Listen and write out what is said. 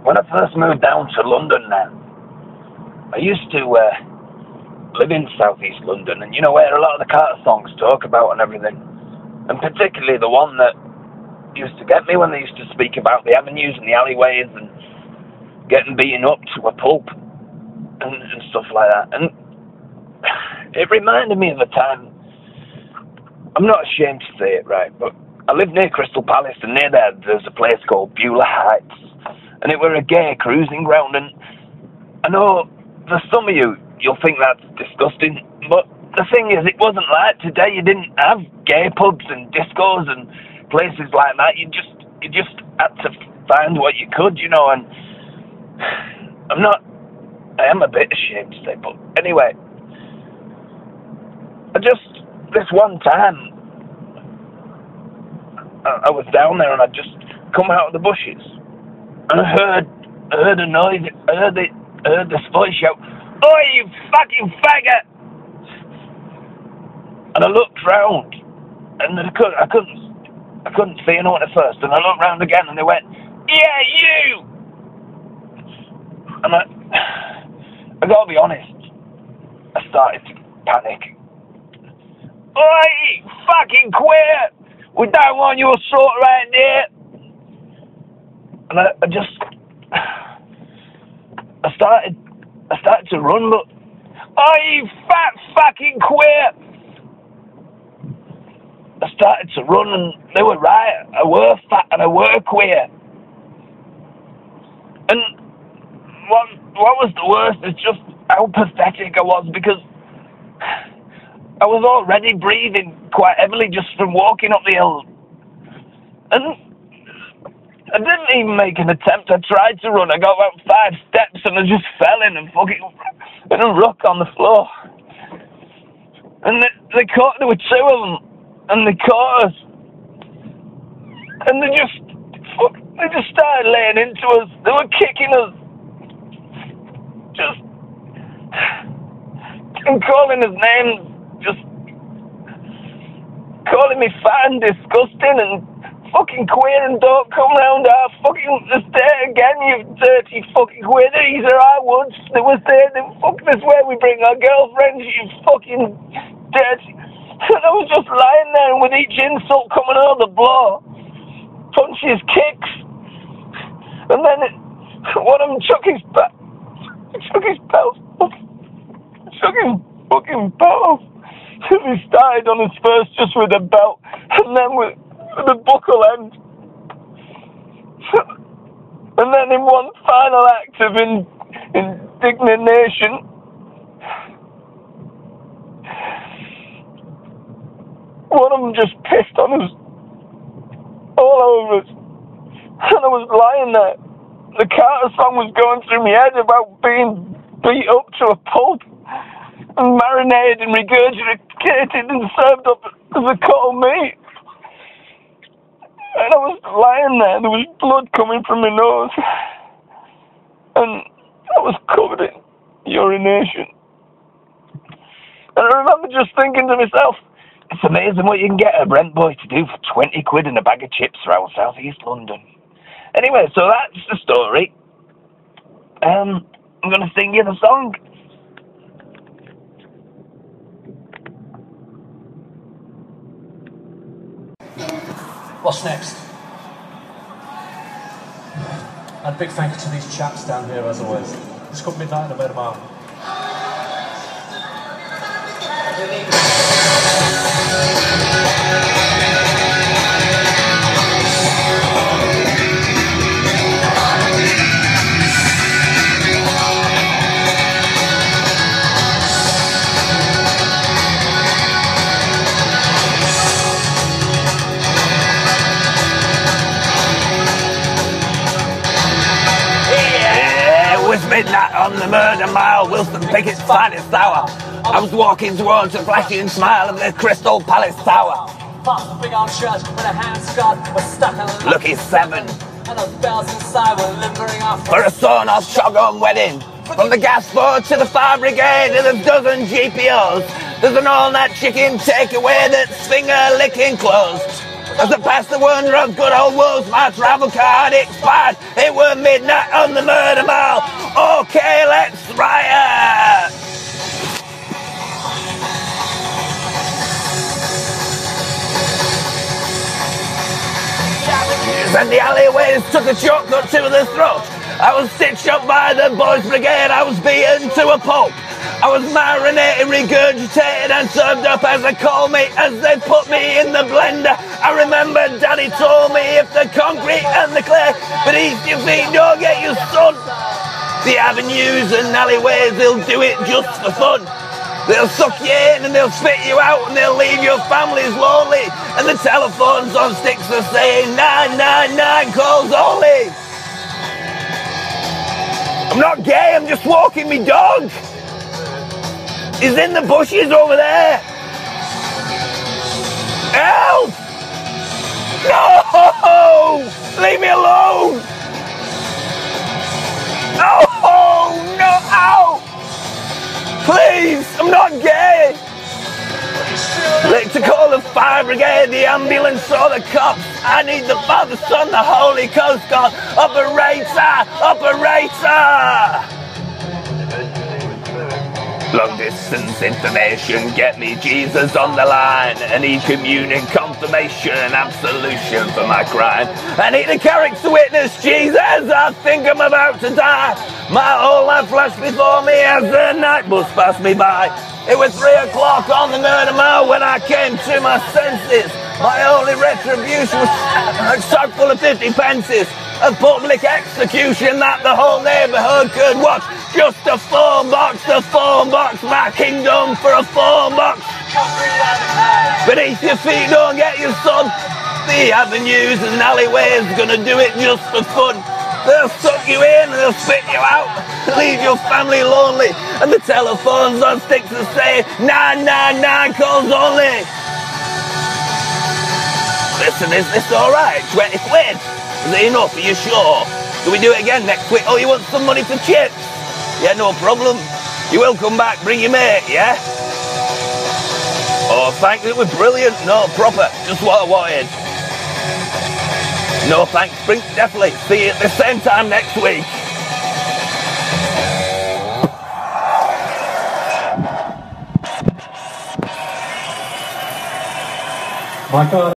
when I first moved down to London now, I used to live in southeast London, and you know where a lot of the Carter songs talk about and everything, and particularly the one that used to get me when they used to speak about the avenues and the alleyways and getting beaten up to a pulp and stuff like that. And it reminded me of a time, I'm not ashamed to say it, right, but I lived near Crystal Palace, and near there's a place called Beulah Heights, and it were a gay cruising ground. And I know for some of you'll think that's disgusting, but the thing is, it wasn't like today. You didn't have gay pubs and discos and places like that. You just had to find what you could, you know. And I am a bit ashamed to say, but anyway, this one time I was down there, and I just come out of the bushes, and I heard a noise. I heard this voice shout, "Oi, you fucking faggot!" And I looked round, and I couldn't see anyone at first. And I looked round again, and they went, "Yeah, you!" And I gotta be honest, I started to panic. "Oi, fucking queer! We don't want your sort right there!" And I started to run, but, "Oh, you fat fucking queer!" I started to run, and they were right. I were fat and I were queer. And what was the worst is just how pathetic I was, because I was already breathing quite heavily just from walking up the hill. And I didn't even make an attempt. I tried to run. I got about 5 steps, and I just fell in a ruck on the floor. And there were 2 of them, and they caught us. And they just started laying into us. They were kicking us. And calling us names. Just calling me fat and disgusting and fucking queer, and don't come round our fucking estate again, you dirty fucking queer. These are our woods. They were saying, "Fuck, this where we bring our girlfriends, you fucking dirty." And I was just lying there, and with each insult coming out the blow, punches, kicks, and then one of them took his belt, fucking belt. He started on his first just with a belt, and then with the buckle end. And then in one final act of indignation, one of them just pissed on us, all over us. And I was lying there. The Carter song was going through my head about being beat up to a pulp, and marinated and regurgitated and served up as a cut of meat. And I was lying there, there was blood coming from my nose, and I was covered in urination. And I remember just thinking to myself, it's amazing what you can get a rent boy to do for 20 quid and a bag of chips around South East London. Anyway, so that's the story. I'm going to sing you the song. What's next? And big thank you to these chaps down here as always. It's called Midnight in a Motor Mile. Midnight on the Murder Mile, Wilson Pickett's finest hour. I was walking towards the flashing smile of the Crystal Palace Tower. Past the big old church with a hand-scarred was stuck in a Lucky 7. And the bells inside were lingering off For a sawn-off shotgun wedding. From the gas board to the fire brigade, there's a dozen GPOs. There's an all-night chicken takeaway that's finger-licking closed. As I passed the wonder of good old wolves, my travel card expired. It were midnight on the murder mile. Okay, let's riot. And the alleyways took a shortcut to the throat. I was stitched up by the boys' brigade. I was beaten to a pulp. I was marinated, regurgitated and served up as a cold meat as they put me in the blender. I remember Daddy told me if the concrete and the clay beneath your feet don't get you son. The avenues and alleyways, they'll do it just for fun. They'll suck you in and they'll spit you out and they'll leave your families lonely. And the telephones on sticks are saying 999 calls only. I'm not gay, I'm just walking me dog. He's in the bushes over there. Help! No! Leave me alone! Oh, no! Ow! Please, I'm not gay! Like to call the fire brigade, the ambulance or the cops. I need the Father, Son, the Holy Coast God. Operator! Operator! Long distance information, get me Jesus on the line. I need communion, confirmation and absolution for my crime. I need a character witness, Jesus, I think I'm about to die. My whole life flashed before me as the night bus passed me by. It was 3 o'clock on the murder mile when I came to my senses. My only retribution was a sock full of 50 pences. A public execution that the whole neighbourhood could watch. Just a phone box, my kingdom for a phone box. Beneath your feet, don't get your son. The avenues and alleyways gonna do it just for fun. They'll suck you in, they'll spit you out, leave your family lonely. And the telephones on sticks will say 999 calls only. Listen, is this alright? 20 quid? Is it enough? Are you sure? Do we do it again next week? Oh, you want some money for chips? Yeah, no problem. You will come back, bring your mate, yeah? Oh, thanks, it was brilliant. No, proper, just what I wanted. No, thanks, definitely. See you at the same time next week. My God.